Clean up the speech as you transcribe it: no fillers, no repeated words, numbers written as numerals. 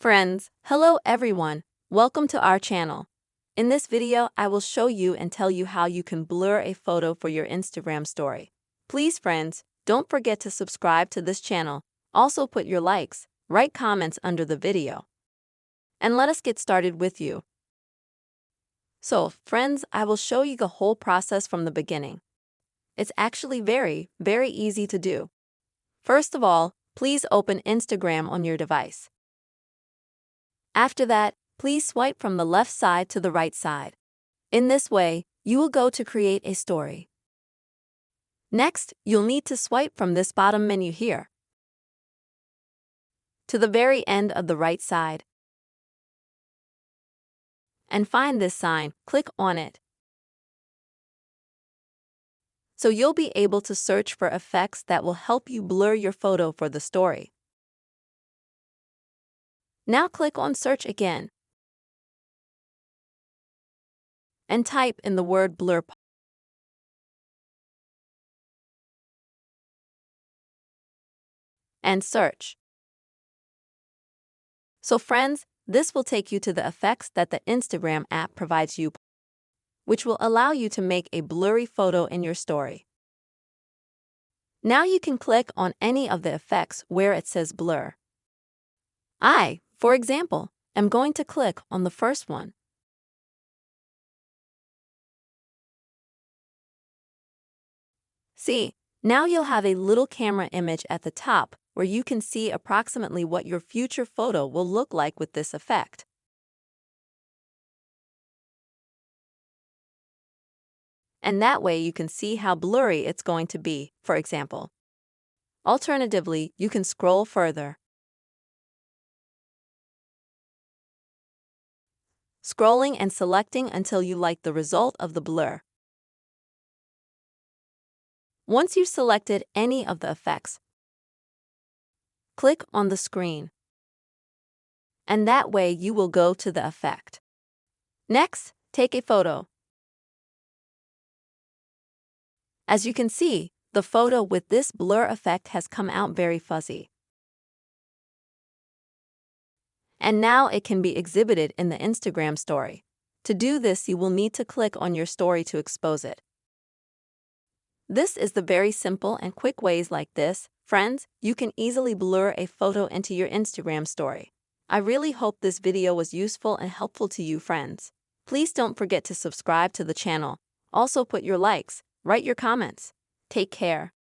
Friends, hello everyone, welcome to our channel. In this video, I will show you and tell you how you can blur a photo for your Instagram story. Please friends, don't forget to subscribe to this channel. Also put your likes, write comments under the video. And let us get started with you. So, friends, I will show you the whole process from the beginning. It's actually very easy to do. First of all, please open Instagram on your device. After that, please swipe from the left side to the right side. In this way, you will go to create a story. Next, you'll need to swipe from this bottom menu here to the very end of the right side. And find this sign, click on it. So you'll be able to search for effects that will help you blur your photo for the story. Now click on search again. And type in the word blur. And search. So friends, this will take you to the effects that the Instagram app provides you, which will allow you to make a blurry photo in your story. Now you can click on any of the effects where it says blur. For example, am going to click on the first one. See, now you'll have a little camera image at the top where you can see approximately what your future photo will look like with this effect. And that way you can see how blurry it's going to be, for example. Alternatively, you can scroll further. Scrolling and selecting until you like the result of the blur. Once you've selected any of the effects, click on the screen. And that way you will go to the effect. Next, take a photo. As you can see, the photo with this blur effect has come out very fuzzy. And now it can be exhibited in the Instagram story. To do this, you will need to click on your story to expose it. This is the very simple and quick ways like this, friends, you can easily blur a photo into your Instagram story. I really hope this video was useful and helpful to you, friends. Please don't forget to subscribe to the channel. Also put your likes, write your comments. Take care.